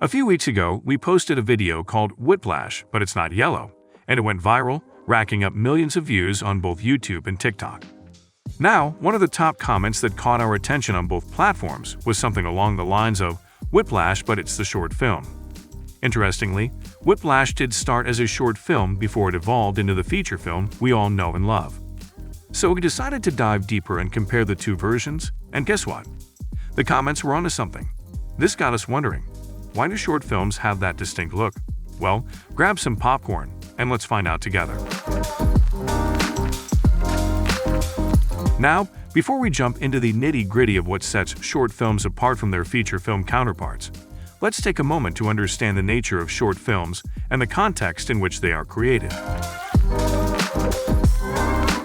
A few weeks ago, we posted a video called Whiplash, but it's not yellow, and it went viral, racking up millions of views on both YouTube and TikTok. Now, one of the top comments that caught our attention on both platforms was something along the lines of, "Whiplash, but it's the short film." Interestingly, Whiplash did start as a short film before it evolved into the feature film we all know and love. So we decided to dive deeper and compare the two versions, and guess what? The comments were onto something. This got us wondering, why do short films have that distinct look? Well, grab some popcorn and let's find out together. Now, before we jump into the nitty-gritty of what sets short films apart from their feature film counterparts, let's take a moment to understand the nature of short films and the context in which they are created.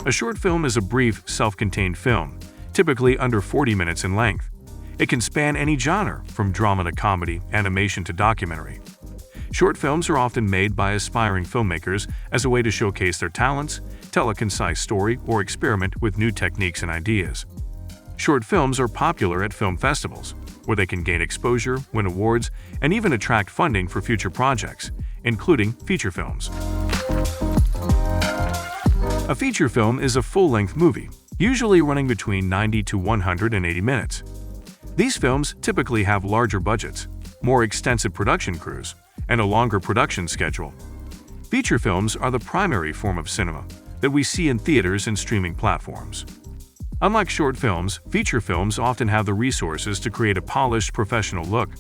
A short film is a brief, self-contained film, typically under 40 minutes in length. It can span any genre, from drama to comedy, animation to documentary. Short films are often made by aspiring filmmakers as a way to showcase their talents, tell a concise story, or experiment with new techniques and ideas. Short films are popular at film festivals, where they can gain exposure, win awards, and even attract funding for future projects, including feature films. A feature film is a full-length movie, usually running between 90 to 180 minutes. These films typically have larger budgets, more extensive production crews, and a longer production schedule. Feature films are the primary form of cinema that we see in theaters and streaming platforms. Unlike short films, feature films often have the resources to create a polished professional look,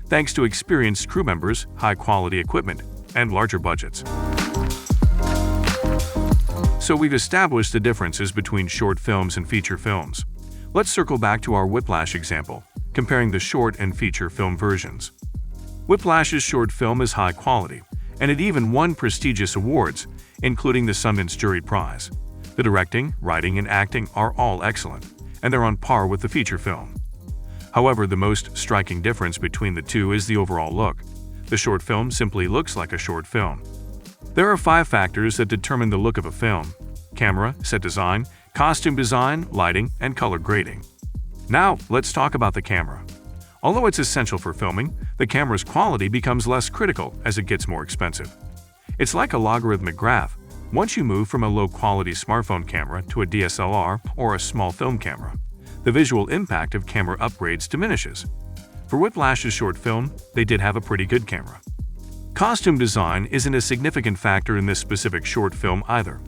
thanks to experienced crew members, high-quality equipment, and larger budgets. So we've established the differences between short films and feature films. Let's circle back to our Whiplash example, comparing the short and feature film versions. Whiplash's short film is high quality, and it even won prestigious awards, including the Sundance Jury Prize. The directing, writing, and acting are all excellent, and they're on par with the feature film. However, the most striking difference between the two is the overall look. The short film simply looks like a short film. There are 5 factors that determine the look of a film: camera, set design, costume design, lighting, and color grading. Now, let's talk about the camera. Although it's essential for filming, the camera's quality becomes less critical as it gets more expensive. It's like a logarithmic graph. Once you move from a low-quality smartphone camera to a DSLR or a small film camera, the visual impact of camera upgrades diminishes. For Whiplash's short film, they did have a pretty good camera. Costume design isn't a significant factor in this specific short film either.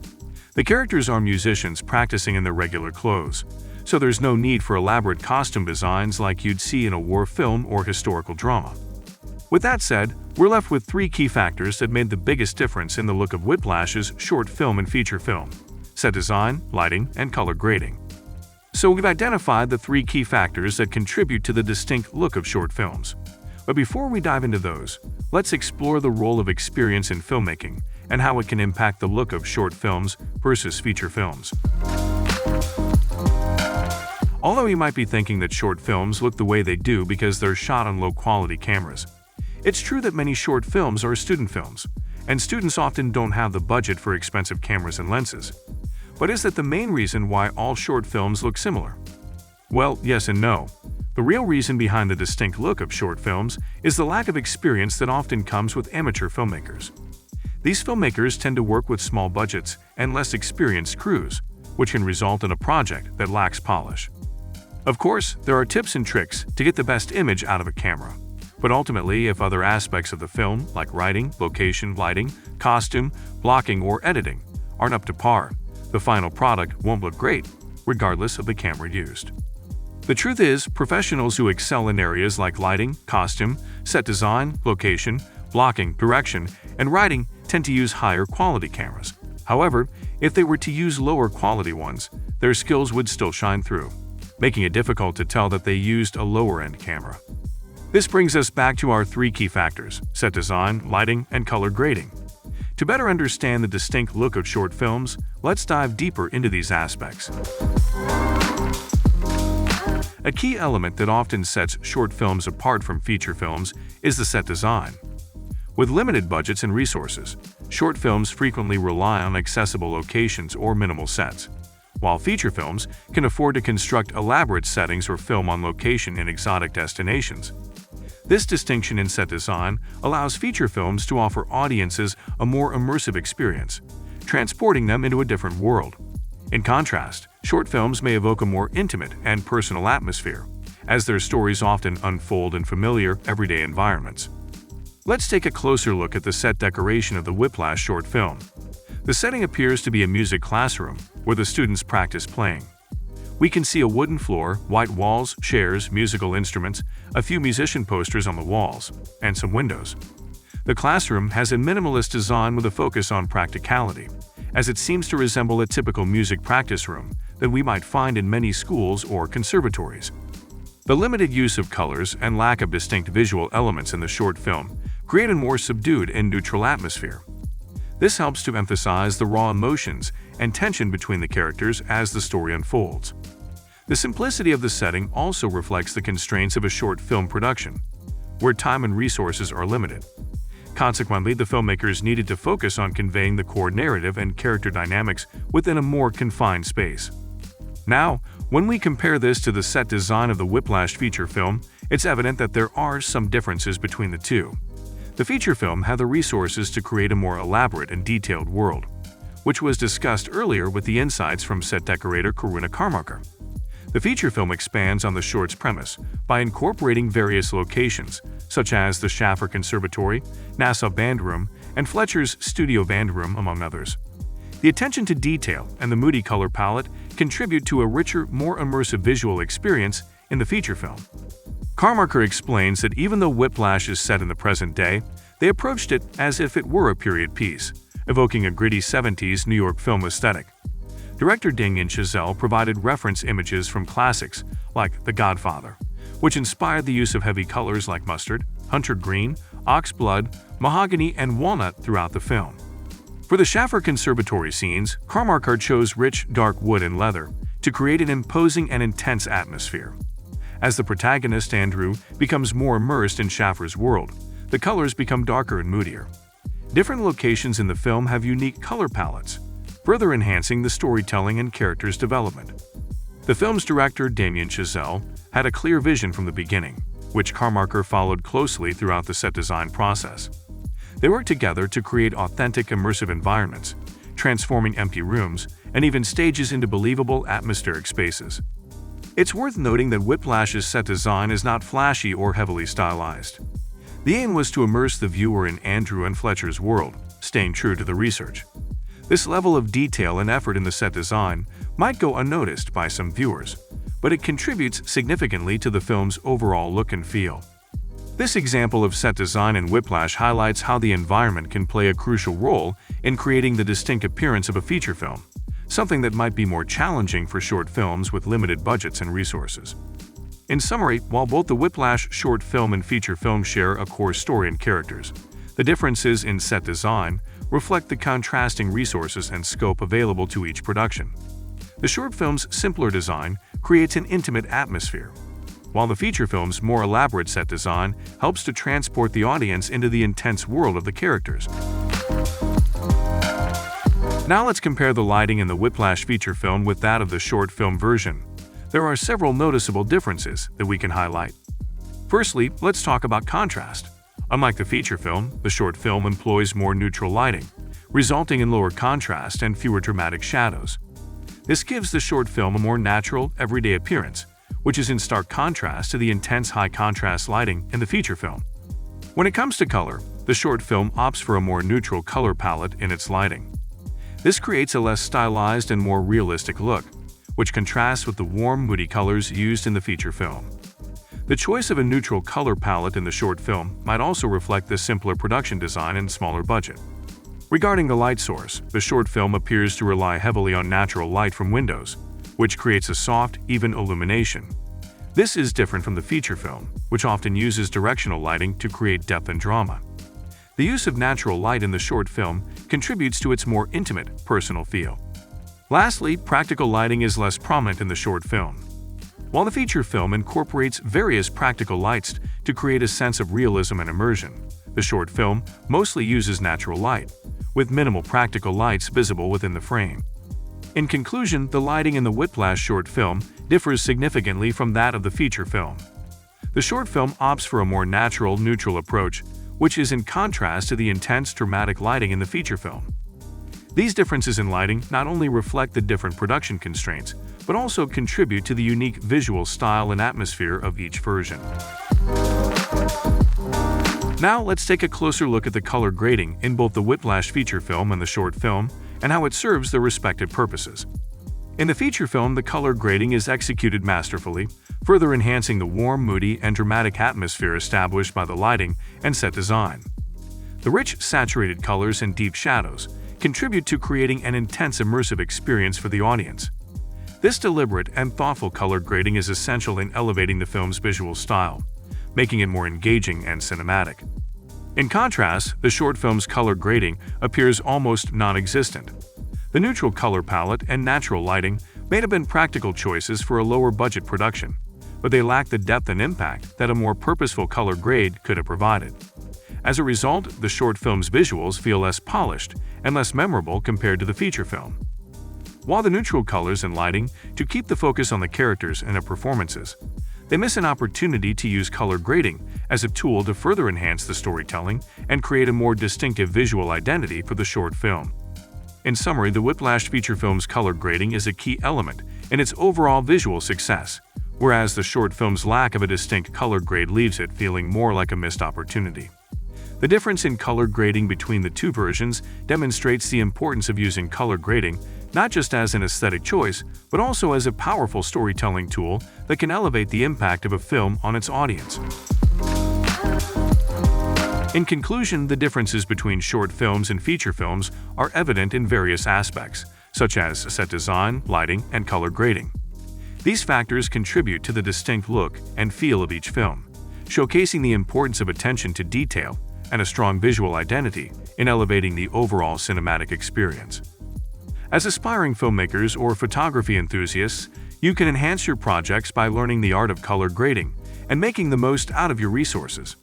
The characters are musicians practicing in their regular clothes, so there's no need for elaborate costume designs like you'd see in a war film or historical drama. With that said, we're left with 3 key factors that made the biggest difference in the look of Whiplash's short film and feature film: set design, lighting, and color grading. So we've identified the 3 key factors that contribute to the distinct look of short films. But before we dive into those, let's explore the role of experience in filmmaking and how it can impact the look of short films versus feature films. Although you might be thinking that short films look the way they do because they're shot on low-quality cameras, it's true that many short films are student films, and students often don't have the budget for expensive cameras and lenses. But is that the main reason why all short films look similar? Well, yes and no. The real reason behind the distinct look of short films is the lack of experience that often comes with amateur filmmakers. These filmmakers tend to work with small budgets and less experienced crews, which can result in a project that lacks polish. Of course, there are tips and tricks to get the best image out of a camera, but ultimately, if other aspects of the film, like writing, location, lighting, costume, blocking, or editing, aren't up to par, the final product won't look great, regardless of the camera used. The truth is, professionals who excel in areas like lighting, costume, set design, location, blocking, direction, and writing tend to use higher quality cameras. However, if they were to use lower quality ones, their skills would still shine through, making it difficult to tell that they used a lower-end camera. This brings us back to our 3 key factors: set design, lighting, and color grading. To better understand the distinct look of short films, let's dive deeper into these aspects. A key element that often sets short films apart from feature films is the set design. With limited budgets and resources, short films frequently rely on accessible locations or minimal sets, while feature films can afford to construct elaborate settings or film on location in exotic destinations. This distinction in set design allows feature films to offer audiences a more immersive experience, transporting them into a different world. In contrast, short films may evoke a more intimate and personal atmosphere, as their stories often unfold in familiar, everyday environments. Let's take a closer look at the set decoration of the Whiplash short film. The setting appears to be a music classroom where the students practice playing. We can see a wooden floor, white walls, chairs, musical instruments, a few musician posters on the walls, and some windows. The classroom has a minimalist design with a focus on practicality, as it seems to resemble a typical music practice room that we might find in many schools or conservatories. The limited use of colors and lack of distinct visual elements in the short film create a more subdued and neutral atmosphere. This helps to emphasize the raw emotions and tension between the characters as the story unfolds. The simplicity of the setting also reflects the constraints of a short film production, where time and resources are limited. Consequently, the filmmakers needed to focus on conveying the core narrative and character dynamics within a more confined space. Now, when we compare this to the set design of the Whiplash feature film, it's evident that there are some differences between the two. The feature film had the resources to create a more elaborate and detailed world, which was discussed earlier with the insights from set decorator Karuna Karmarkar. The feature film expands on the short's premise by incorporating various locations, such as the Schaffer Conservatory, Nassau Band Room, and Fletcher's Studio Band Room, among others. The attention to detail and the moody color palette contribute to a richer, more immersive visual experience in the feature film. Karmarkar explains that even though Whiplash is set in the present day, they approached it as if it were a period piece, evoking a gritty 70s New York film aesthetic. Director Damien Chazelle provided reference images from classics like The Godfather, which inspired the use of heavy colors like mustard, hunter green, ox blood, mahogany, and walnut throughout the film. For the Schaffer Conservatory scenes, Karmarkar chose rich, dark wood and leather to create an imposing and intense atmosphere. As the protagonist, Andrew, becomes more immersed in Schaffer's world, the colors become darker and moodier. Different locations in the film have unique color palettes, further enhancing the storytelling and characters' development. The film's director, Damien Chazelle, had a clear vision from the beginning, which Karmarkar followed closely throughout the set design process. They worked together to create authentic, immersive environments, transforming empty rooms and even stages into believable atmospheric spaces. It's worth noting that Whiplash's set design is not flashy or heavily stylized. The aim was to immerse the viewer in Andrew and Fletcher's world, staying true to the research. This level of detail and effort in the set design might go unnoticed by some viewers, but it contributes significantly to the film's overall look and feel. This example of set design in Whiplash highlights how the environment can play a crucial role in creating the distinct appearance of a feature film, something that might be more challenging for short films with limited budgets and resources. In summary, while both the Whiplash short film and feature film share a core story and characters, the differences in set design reflect the contrasting resources and scope available to each production. The short film's simpler design creates an intimate atmosphere, while the feature film's more elaborate set design helps to transport the audience into the intense world of the characters. Now let's compare the lighting in the Whiplash feature film with that of the short film version. There are several noticeable differences that we can highlight. Firstly, let's talk about contrast. Unlike the feature film, the short film employs more neutral lighting, resulting in lower contrast and fewer dramatic shadows. This gives the short film a more natural, everyday appearance, which is in stark contrast to the intense high-contrast lighting in the feature film. When it comes to color, the short film opts for a more neutral color palette in its lighting. This creates a less stylized and more realistic look, which contrasts with the warm, moody colors used in the feature film. The choice of a neutral color palette in the short film might also reflect the simpler production design and smaller budget. Regarding the light source, the short film appears to rely heavily on natural light from windows, which creates a soft, even illumination. This is different from the feature film, which often uses directional lighting to create depth and drama. The use of natural light in the short film contributes to its more intimate, personal feel. Lastly, practical lighting is less prominent in the short film. While the feature film incorporates various practical lights to create a sense of realism and immersion, the short film mostly uses natural light, with minimal practical lights visible within the frame. In conclusion, the lighting in the Whiplash short film differs significantly from that of the feature film. The short film opts for a more natural, neutral approach, which is in contrast to the intense, dramatic lighting in the feature film. These differences in lighting not only reflect the different production constraints, but also contribute to the unique visual style and atmosphere of each version. Now let's take a closer look at the color grading in both the Whiplash feature film and the short film, and how it serves their respective purposes. In the feature film, the color grading is executed masterfully, further enhancing the warm, moody, and dramatic atmosphere established by the lighting and set design. The rich, saturated colors and deep shadows contribute to creating an intense, immersive experience for the audience. This deliberate and thoughtful color grading is essential in elevating the film's visual style, making it more engaging and cinematic. In contrast, the short film's color grading appears almost non-existent. The neutral color palette and natural lighting may have been practical choices for a lower-budget production, but they lack the depth and impact that a more purposeful color grade could have provided. As a result, the short film's visuals feel less polished and less memorable compared to the feature film. While the neutral colors and lighting to keep the focus on the characters and their performances, they miss an opportunity to use color grading as a tool to further enhance the storytelling and create a more distinctive visual identity for the short film. In summary, the Whiplash feature film's color grading is a key element in its overall visual success, whereas the short film's lack of a distinct color grade leaves it feeling more like a missed opportunity. The difference in color grading between the two versions demonstrates the importance of using color grading not just as an aesthetic choice, but also as a powerful storytelling tool that can elevate the impact of a film on its audience. In conclusion, the differences between short films and feature films are evident in various aspects, such as set design, lighting, and color grading. These factors contribute to the distinct look and feel of each film, showcasing the importance of attention to detail and a strong visual identity in elevating the overall cinematic experience. As aspiring filmmakers or photography enthusiasts, you can enhance your projects by learning the art of color grading and making the most out of your resources.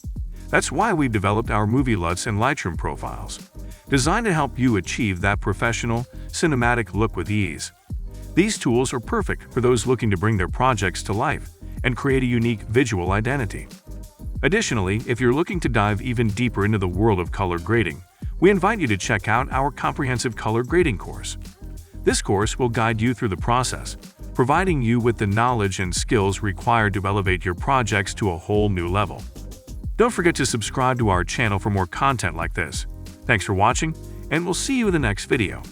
That's why we've developed our Movie LUTs and Lightroom profiles, designed to help you achieve that professional, cinematic look with ease. These tools are perfect for those looking to bring their projects to life and create a unique visual identity. Additionally, if you're looking to dive even deeper into the world of color grading, we invite you to check out our comprehensive color grading course. This course will guide you through the process, providing you with the knowledge and skills required to elevate your projects to a whole new level. Don't forget to subscribe to our channel for more content like this. Thanks for watching, and we'll see you in the next video.